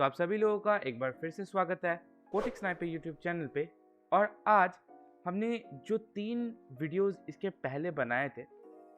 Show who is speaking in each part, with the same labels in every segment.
Speaker 1: तो आप सभी लोगों का एक बार फिर से स्वागत है कोटिक स्नाइपर यूट्यूब चैनल पे। और आज हमने जो 3 वीडियोस इसके पहले बनाए थे,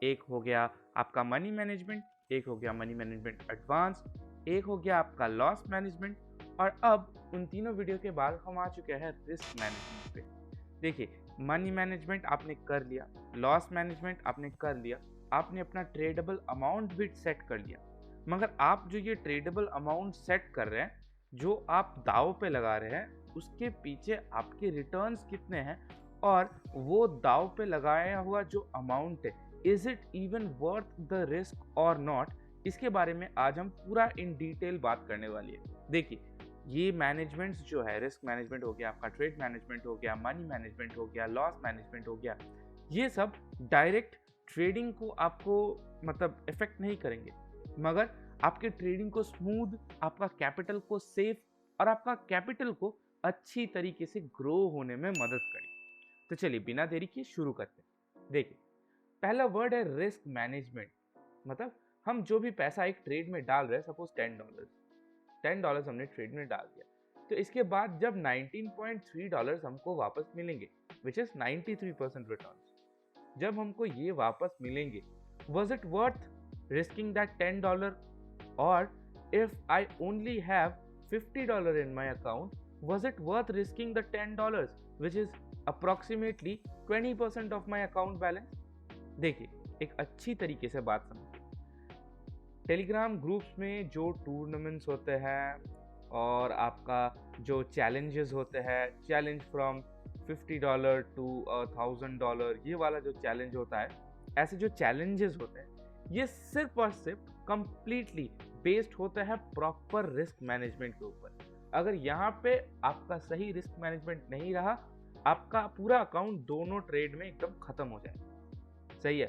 Speaker 1: एक हो गया आपका मनी मैनेजमेंट, एक हो गया मनी मैनेजमेंट एडवांस, एक हो गया आपका लॉस मैनेजमेंट, और अब उन तीनों वीडियो के बाद हम आ चुके हैं रिस्क मैनेजमेंट पे। देखिए, मनी मैनेजमेंट आपने कर लिया, लॉस मैनेजमेंट आपने कर लिया, आपने अपना ट्रेडेबल अमाउंट भी सेट कर लिया। मगर आप जो ये ट्रेडेबल अमाउंट सेट कर रहे हैं, जो आप दाव पे लगा रहे हैं, उसके पीछे आपके रिटर्न्स कितने हैं, और वो दाव पे लगाया हुआ जो अमाउंट है, is it even worth the risk और नॉट, इसके बारे में आज हम पूरा इन डिटेल बात करने वाली है। देखिए, ये मैनेजमेंट्स जो है, रिस्क मैनेजमेंट हो गया, आपका ट्रेड मैनेजमेंट हो गया, मनी मैनेजमेंट हो गया, लॉस मैनेजमेंट हो गया, ये सब डायरेक्ट ट्रेडिंग को आपको मतलब इफेक्ट नहीं करेंगे, मगर आपके ट्रेडिंग को स्मूथ, आपका कैपिटल को सेफ और आपका कैपिटल को अच्छी तरीके से ग्रो होने में मदद करेंगे। तो चलिए बिना देरी के शुरू करते हैं। देखिए, पहला वर्ड है रिस्क मैनेजमेंट। मतलब हम जो भी पैसा एक ट्रेड में डाल रहे हैं, सपोज $10 हमने ट्रेड में डाल दिया, तो इसके बाद जब $19.3 हमको वापस मिलेंगे, विच इज 93% रिटर्न, जब हमको ये वापस मिलेंगे, was it worth risking that $10? or if I only have $50 in my account, was it worth risking the $10 which is approximately 20% of my account balance? देखिए, एक अच्छी तरीके से बात समझिए। टेलीग्राम ग्रुप्स में जो टूर्नामेंट्स होते हैं और आपका जो चैलेंजेस होते हैं, चैलेंज फ्रॉम $50 to $1000, ये वाला जो चैलेंज होता है, ऐसे जो चैलेंजेस होते हैं, ये सिर्फ और सिर्फ कंप्लीटली बेस्ड होता है प्रॉपर रिस्क मैनेजमेंट के ऊपर। अगर यहाँ पे आपका सही रिस्क मैनेजमेंट नहीं रहा, आपका पूरा अकाउंट दोनों ट्रेड में एकदम खत्म हो जाएगा। सही है?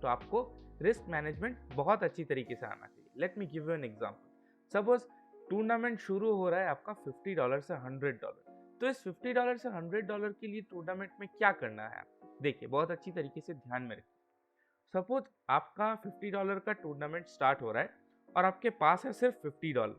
Speaker 1: तो आपको रिस्क मैनेजमेंट बहुत अच्छी तरीके से आना चाहिए। Let me give you an example. Suppose tournament शुरू हो रहा है आपका $50 से $100, तो इस $50 से $100 के लिए टूर्नामेंट में क्या करना है आपको, देखिए बहुत अच्छी तरीके से ध्यान में रखिए। सपोज आपका $50 का टूर्नामेंट स्टार्ट हो रहा है और आपके पास है सिर्फ $50।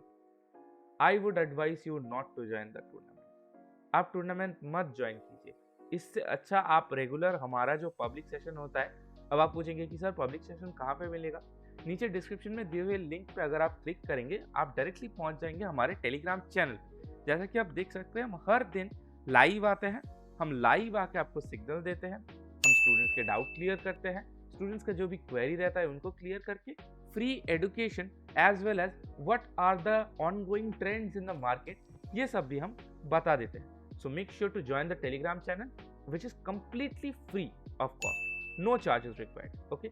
Speaker 1: I would advise you not to join the tournament. आप टूर्नामेंट मत ज्वाइन कीजिए। इससे अच्छा आप रेगुलर हमारा जो पब्लिक सेशन होता है, अब आप पूछेंगे कि सर पब्लिक सेशन कहाँ पे मिलेगा, नीचे डिस्क्रिप्शन में दिए हुए लिंक पे अगर आप क्लिक करेंगे, आप डायरेक्टली पहुंच जाएंगे हमारे टेलीग्राम चैनल। जैसा कि आप देख सकते हैं, हम हर दिन लाइव आते हैं, हम लाइव आके आपको सिग्नल देते हैं, हम स्टूडेंट्स के डाउट क्लियर करते हैं, स्टूडेंट्स का जो भी क्वेरी रहता है उनको क्लियर करके free education as well as what are the ongoing trends in the market, ये सब भी हम बता देते हैं। So make sure to join the Telegram channel which is completely free of cost, no charges required. Okay,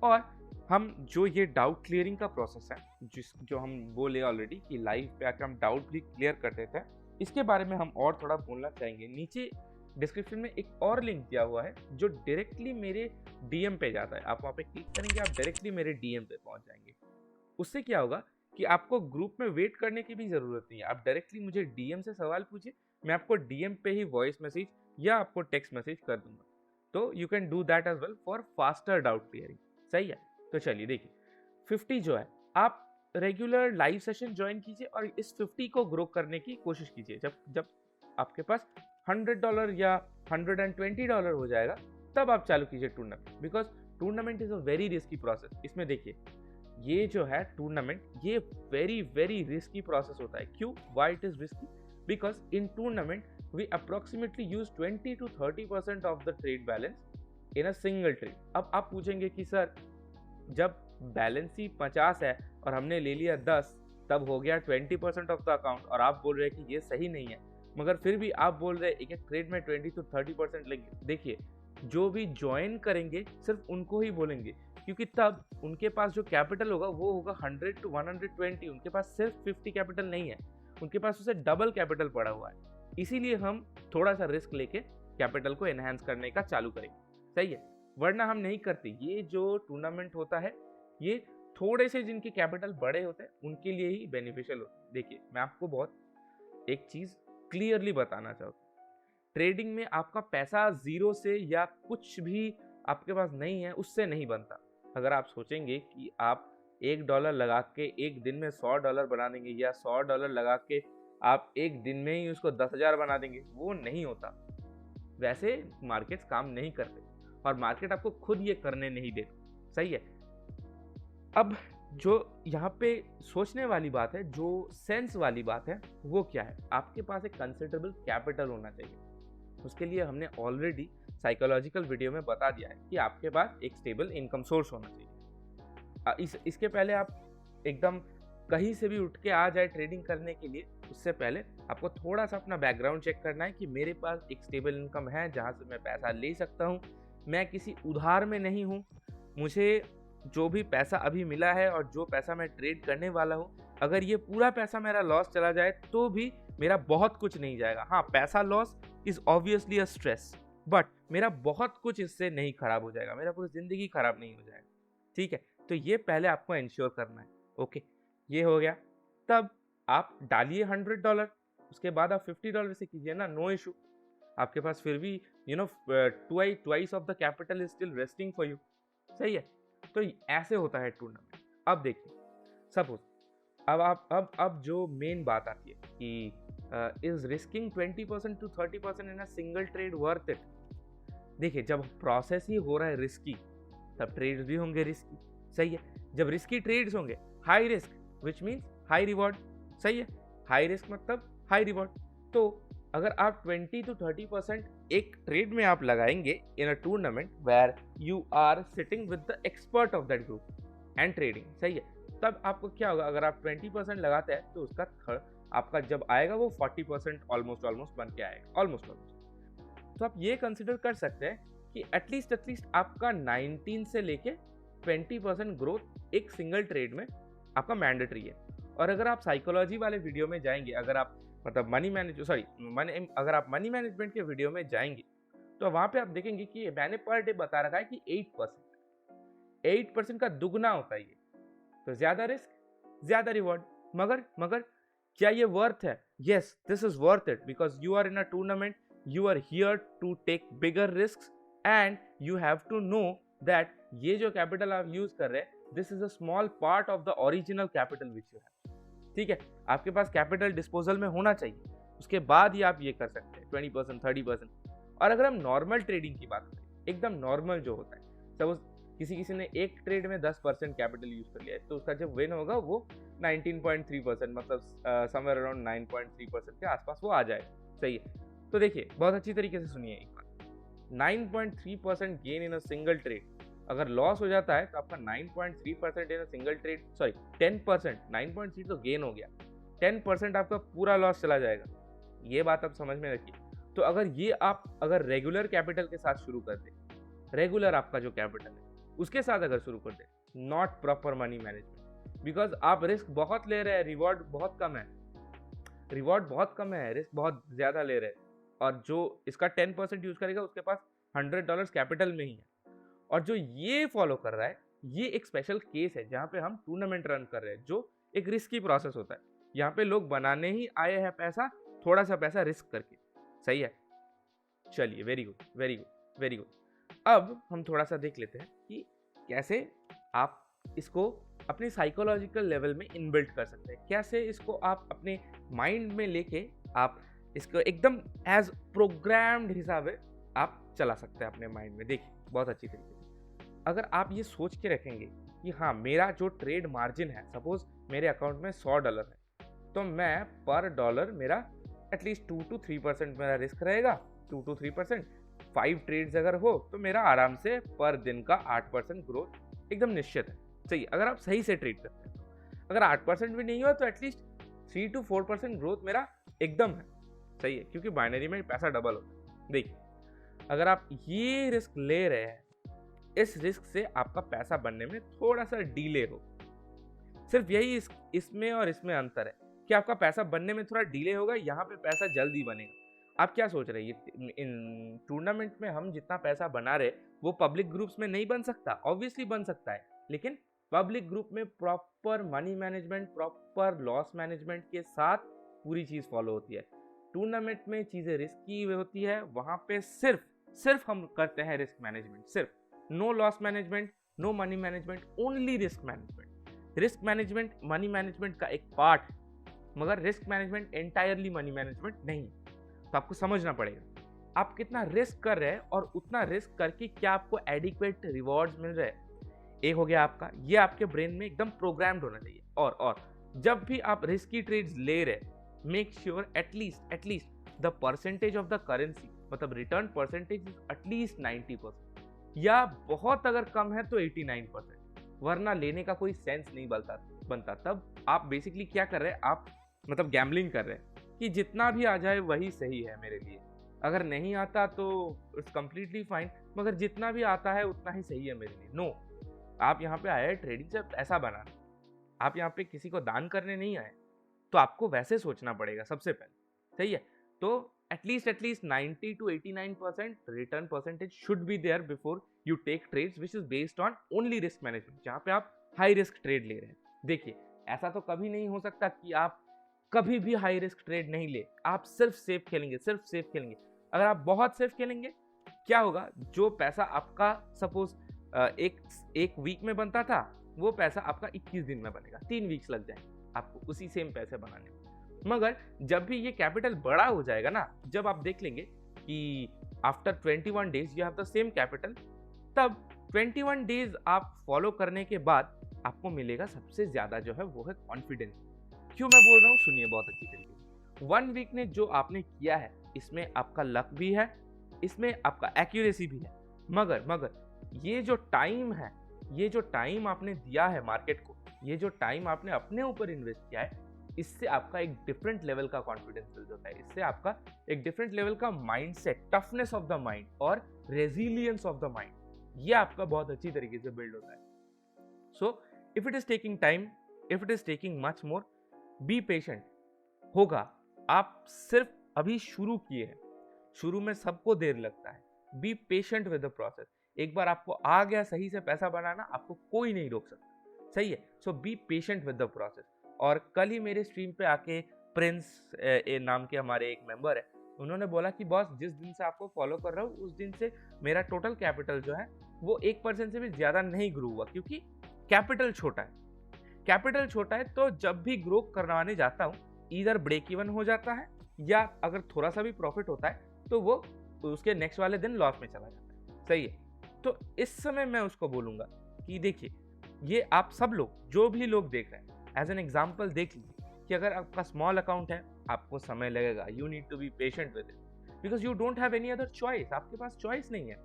Speaker 1: और हम जो ये डाउट क्लियरिंग का प्रोसेस है, जो हम बोले ऑलरेडी कि लाइव पे आकर हम डाउट भी क्लियर करते थे, इसके बारे में हम और थोड़ा बोलना चाहेंगे। नीचे डिस्क्रिप्शन में एक और लिंक दिया हुआ है जो डायरेक्टली मेरे डीएम पे जाता है। आप वहाँ पे क्लिक करेंगे, आप डायरेक्टली मेरे डीएम पे पहुँच जाएंगे। उससे क्या होगा कि आपको ग्रुप में वेट करने की भी ज़रूरत नहीं है। आप डायरेक्टली मुझे डीएम से सवाल पूछिए, मैं आपको डीएम पे ही वॉइस मैसेज या आपको टेक्स्ट मैसेज कर दूंगा। तो you can do that as well for faster doubt clearing. सही है? तो चलिए देखिए, 50 जो है, आप रेगुलर लाइव सेशन ज्वाइन कीजिए और इस 50 को ग्रो करने की कोशिश कीजिए। जब आपके पास $100 या $120 हो जाएगा, तब आप चालू कीजिए tournament, because tournament is a very risky process. इसमें देखिए, ये जो है टूर्नामेंट, ये वेरी वेरी रिस्की प्रोसेस होता है। क्यों? Why it is risky? Because in tournament we approximately use 20 to 30% of the trade balance in a single trade. अब आप पूछेंगे कि सर जब बैलेंस ही 50 है और हमने ले लिया 10, तब हो गया 20% ऑफ द अकाउंट, और आप बोल रहे हैं कि ये सही नहीं है, मगर फिर भी आप बोल रहे हैं एक एक ट्रेड में 20 to 30% लेंगे। देखिए, जो भी ज्वाइन करेंगे सिर्फ उनको ही बोलेंगे, क्योंकि तब उनके पास जो कैपिटल होगा वो होगा 100 to 120। उनके पास सिर्फ 50 कैपिटल नहीं है, उनके पास उसे डबल कैपिटल पड़ा हुआ है। इसीलिए हम थोड़ा सा रिस्क लेके कैपिटल को एनहांस करने का चालू करेंगे। सही है? वरना हम नहीं करते। ये जो टूर्नामेंट होता है, ये थोड़े से जिनके कैपिटल बड़े होते हैं उनके लिए ही बेनिफिशियल होता है। देखिए, मैं आपको बहुत एक चीज क्लियरली बताना चाहता हूँ। ट्रेडिंग में आपका पैसा जीरो से या कुछ भी आपके पास नहीं है उससे नहीं बनता। अगर आप सोचेंगे कि आप $1 लगा के एक दिन में $100 बना देंगे या $100 लगा के आप एक दिन में ही उसको 10,000 बना देंगे, वो नहीं होता। वैसे मार्केट्स काम नहीं करते और मार्केट आपको खुद ये करने नहीं देता। सही है। अब जो यहाँ पे सोचने वाली बात है, जो सेंस वाली बात है, वो क्या है? आपके पास एक कंसिडरेबल कैपिटल होना चाहिए। उसके लिए हमने ऑलरेडी साइकोलॉजिकल वीडियो में बता दिया है कि आपके पास एक स्टेबल इनकम सोर्स होना चाहिए। इसके पहले आप एकदम कहीं से भी उठ के आ जाए ट्रेडिंग करने के लिए, उससे पहले आपको थोड़ा सा अपना बैकग्राउंड चेक करना है कि मेरे पास एक स्टेबल इनकम है जहाँ से मैं पैसा ले सकता हूँ, मैं किसी उधार में नहीं हूँ, मुझे जो भी पैसा अभी मिला है और जो पैसा मैं ट्रेड करने वाला हूँ, अगर ये पूरा पैसा मेरा लॉस चला जाए तो भी मेरा बहुत कुछ नहीं जाएगा। हाँ, पैसा loss is obviously a stress, but मेरा बहुत कुछ इससे नहीं खराब हो जाएगा, मेरा पूरी जिंदगी खराब नहीं हो जाएगा। ठीक है, तो ये पहले आपको इंश्योर करना है। ओके, ये हो गया। तब आप डालिए $100, उसके बाद आप $50 से कीजिए ना, नो इशू। आपके पास फिर भी twice of the capital is still resting for you. सही है। तो ऐसे होता है टूर्नामेंट। अब देखिए, सपोज अब जो मेन बात आती है कि is risking 20% to 30% in a single trade worth it. देखिए, जब प्रोसेस ही हो रहा है रिस्की, तब ट्रेड्स भी होंगे रिस्की। सही है। जब रिस्की ट्रेड्स होंगे, high risk which means high reward. सही है। हाई रिस्क मतलब हाई रिवॉर्ड। तो अगर आप 20 to 30% एक ट्रेड में आप लगाएंगे in a tournament where you are sitting with the expert of that group and trading, सही है, तब आपको क्या होगा? अगर आप 20% लगाते हैं तो उसका आपका जब आएगा वो 40% ऑलमोस्ट बन के आएगा, ऑलमोस्ट। तो आप ये कंसिडर कर सकते हैं कि एटलीस्ट आपका 19 से लेके 20% ग्रोथ एक सिंगल ट्रेड में आपका मैंडेटरी है। और अगर आप साइकोलॉजी वाले वीडियो में जाएंगे, अगर आप अगर आप मनी मैनेजमेंट के वीडियो में जाएंगे तो वहां पे आप देखेंगे कि मैंने पर डे बता रखा है कि 8% का दुगना होता है ये। तो ज्यादा रिस्क ज्यादा रिवॉर्ड, मगर क्या ये वर्थ है? Yes, this is worth it because you are in a tournament, you are here to take bigger risk and you have to know that ये जो कैपिटल आप यूज कर रहे हैं, this is a small part of the original capital which you have. ठीक है, आपके पास capital disposal में होना चाहिए, उसके बाद ही आप ये कर सकते हैं 20% 30%। और अगर हम नॉर्मल ट्रेडिंग की बात करें, एकदम नॉर्मल जो होता है, सपोज किसी ने एक ट्रेड में 10% कैपिटल यूज कर लिया है, तो उसका जब विन होगा वो 19.3%, मतलब समवेयर अराउंड 9.3% के आसपास वो आ जाएगा। सही है। तो देखिए, बहुत अच्छी तरीके से सुनिए एक बात, 9.3% gain in a single trade, अगर लॉस हो जाता है तो आपका 9.3% इन अ सिंगल ट्रेड, सॉरी 10%, 9.3 तो गेन हो गया, 10% आपका पूरा लॉस चला जाएगा। ये बात आप समझ में रखिए। तो अगर रेगुलर कैपिटल के साथ शुरू कर दे, रेगुलर आपका जो कैपिटल है उसके साथ अगर शुरू कर दे, not proper money management, because आप रिस्क बहुत ले रहे हैं, रिवॉर्ड बहुत कम है, रिस्क बहुत ज्यादा ले रहे हैं। और जो इसका 10% यूज करेगा उसके पास $100 कैपिटल में ही है। और जो ये फॉलो कर रहा है, ये एक स्पेशल केस है जहाँ पे हम टूर्नामेंट रन कर रहे हैं, जो एक रिस्की प्रोसेस होता है। यहाँ पे लोग बनाने ही आए हैं पैसा, थोड़ा सा पैसा रिस्क करके। सही है। चलिए, वेरी गुड। अब हम थोड़ा सा देख लेते हैं कि कैसे आप इसको अपने साइकोलॉजिकल लेवल में इनबिल्ट कर सकते हैं, कैसे इसको आप अपने माइंड में लेके आप इसको एकदम एज प्रोग्राम्ड हिसाब से आप चला सकते हैं अपने माइंड में। देखिए, बहुत अच्छी तरीके से अगर आप ये सोच के रखेंगे कि हाँ, मेरा जो ट्रेड मार्जिन है, सपोज मेरे अकाउंट में $100 है, तो मैं पर डॉलर मेरा एटलीस्ट 2 to 3% मेरा रिस्क रहेगा, 2 to 3%। 5 ट्रेड्स अगर हो तो मेरा आराम से पर दिन का 8% ग्रोथ एकदम निश्चित है। सही, अगर आप सही से ट्रेड करते हैं तो। अगर 8% भी नहीं हुआ तो एटलीस्ट 3 to 4% ग्रोथ मेरा एकदम है। सही है, क्योंकि बाइनरी में पैसा डबल होता है। देखिए, अगर आप ये रिस्क ले रहे हैं, इस रिस्क से आपका पैसा बनने में थोड़ा सा डिले हो, सिर्फ यही इसमें और इसमें अंतर है कि आपका पैसा बनने में थोड़ा डिले होगा, यहाँ पे पैसा जल्दी बनेगा। आप क्या सोच रहे हैं, इन टूर्नामेंट में हम जितना पैसा बना रहे वो पब्लिक ग्रुप्स में नहीं बन सकता? ऑब्वियसली बन सकता है, लेकिन पब्लिक ग्रुप में proper money management, proper loss management के साथ पूरी चीज फॉलो होती है। टूर्नामेंट में चीजें रिस्की होती है, वहां पे सिर्फ हम करते हैं रिस्क मैनेजमेंट, सिर्फ no loss management, no money management, only risk management. Risk management money management का एक पार्ट है, मगर risk management entirely money management नहीं। तो आपको समझना पड़ेगा आप कितना रिस्क कर रहे हैं और उतना रिस्क करके क्या आपको एडिक्वेट रिवॉर्ड्स मिल रहे हैं। एक हो गया आपका, ये आपके ब्रेन में एकदम प्रोग्राम्ड होना चाहिए। और जब भी आप रिस्की ट्रेड्स ले रहे, make sure at least the percentage of the currency, मतलब रिटर्न परसेंटेज इज एटलीस्ट 90%, या बहुत अगर कम है तो 89%, वरना लेने का कोई सेंस नहीं बनता। तब आप बेसिकली क्या कर रहे हैं, आप मतलब गैम्बलिंग कर रहे हैं कि जितना भी आ जाए वही सही है मेरे लिए, अगर नहीं आता तो इट्स कम्प्लीटली फाइन, मगर जितना भी आता है उतना ही सही है मेरे लिए। नो, आप यहाँ पे आए ट्रेडिंग से पैसा बनाना, आप यहाँ पे किसी को दान करने नहीं आए। तो आपको वैसे सोचना पड़ेगा सबसे पहले, सही है। तो at least 90 to 89% return percentage should be there before you take trades which is based on only risk management, जहाँ पे आप हाई रिस्क ट्रेड ले रहे हैं। देखिए, ऐसा तो कभी नहीं हो सकता कि आप कभी भी हाई रिस्क ट्रेड नहीं ले, आप सिर्फ सेफ खेलेंगे। अगर आप बहुत सेफ खेलेंगे, क्या होगा, जो पैसा आपका सपोज एक वीक में बनता था, वो पैसा आपका 21 दिन में बनेगा, 3 वीक्स लग जाएंगे आपको उसी सेम पैसे बनाने में। मगर जब भी ये कैपिटल बड़ा हो जाएगा ना, जब आप देख लेंगे कि after 21 days you have the same capital, तब 21 डेज आप फॉलो करने के बाद आपको मिलेगा सबसे ज्यादा जो है वो है कॉन्फिडेंस। क्यों मैं बोल रहा हूँ, सुनिए बहुत अच्छी तरीके से। 1 वीक ने जो आपने किया है, इसमें आपका लक भी है, इसमें आपका एक्यूरेसी भी है, मगर ये जो टाइम है, ये जो टाइम आपने दिया है मार्केट को, ये जो टाइम आपने अपने ऊपर इन्वेस्ट किया है, इससे आपका एक डिफरेंट लेवल का कॉन्फिडेंस बिल्ड होता है, इससे आपका एक डिफरेंट लेवल का mindset, toughness of the mind और रेजिलियंस ऑफ द माइंड, ये आपका बहुत अच्छी तरीके से बिल्ड होता है। So if it is taking time, if it is taking much more, be patient. होगा, आप सिर्फ अभी शुरू किए हैं, शुरू में सबको देर लगता है। B patient with the process. एक बार आपको आ गया सही से पैसा बनाना, आपको कोई नहीं रोक सकता, सही है। So be patient with the process. और कल ही मेरे स्ट्रीम पे आके प्रिंस नाम के हमारे एक मेंबर है, उन्होंने बोला कि बॉस, जिस दिन से आपको फॉलो कर रहा हूँ उस दिन से मेरा टोटल कैपिटल जो है वो 1% से भी ज्यादा नहीं ग्रो हुआ, क्योंकि कैपिटल छोटा है। कैपिटल छोटा है तो जब भी ग्रो करवाने जाता हूँ, इधर ब्रेक इवन हो जाता है, या अगर थोड़ा सा भी प्रॉफिट होता है तो वो उसके नेक्स्ट वाले दिन लॉस में चला जाता है, सही है। तो इस समय मैं उसको बोलूंगा कि देखिए, ये आप सब लोग, जो भी लोग देख रहे हैं, एज एन एग्जाम्पल देख लीजिए कि अगर आपका स्मॉल अकाउंट है, आपको समय लगेगा, you need to be patient with it, because you don't have any other choice, आपके पास चॉइस नहीं है,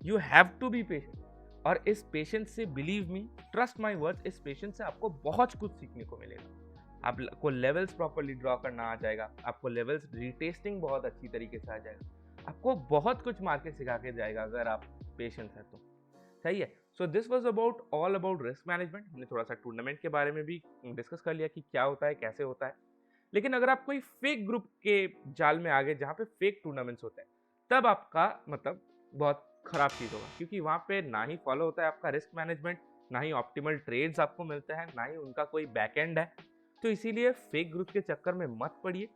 Speaker 1: you have to be patient. और इस पेशेंस से, believe me, trust my words, इस पेशेंस से आपको बहुत कुछ सीखने को मिलेगा। आपको लेवल्स प्रॉपर्ली ड्रॉ करना आ जाएगा, आपको लेवल्स रीटेस्टिंग बहुत अच्छी तरीके से आ जाएगा, आपको बहुत कुछ मार्केट सिखा के जाएगा अगर आप पेशेंस है तो, सही है। So this was about all about risk management. हमने थोड़ा सा टूर्नामेंट के बारे में भी डिस्कस कर लिया कि क्या होता है, कैसे होता है। लेकिन अगर आप कोई फेक ग्रुप के जाल में आ गए जहाँ पे फेक टूर्नामेंट्स होते हैं, तब आपका मतलब बहुत खराब चीज होगा, क्योंकि वहाँ पे ना ही फॉलो होता है आपका रिस्क मैनेजमेंट, ना ही ऑप्टिमल ट्रेड्स आपको मिलते हैं, ना ही उनका कोई बैकएंड है। तो इसीलिए फेक ग्रुप के चक्कर में मत पड़िए।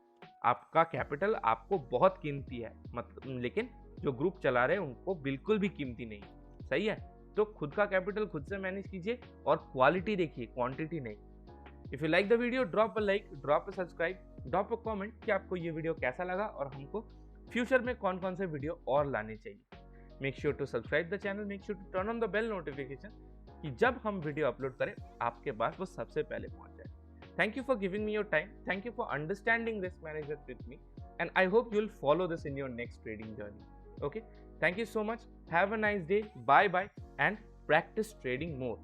Speaker 1: आपका कैपिटल आपको बहुत कीमती है, मतलब, लेकिन जो ग्रुप चला रहे हैं उनको बिल्कुल भी कीमती नहीं, सही है। तो खुद का कैपिटल खुद से मैनेज कीजिए और क्वालिटी देखिए, क्वांटिटी नहीं। If you like the video, drop a like, drop a subscribe, drop a comment कि आपको ये वीडियो कैसा लगा और हमको फ्यूचर में कौन कौन से वीडियो और लाने चाहिए। Make sure to subscribe the channel, make sure to turn on the bell notification कि जब हम वीडियो अपलोड करें आपके पास वो सबसे पहले पहुंच जाए। Thank you for giving me your time. Thank you for understanding risk management with me. And I hope you'll follow this in your next trading journey. Okay? Thank you so much. Have a nice day. Bye bye. And practice trading more.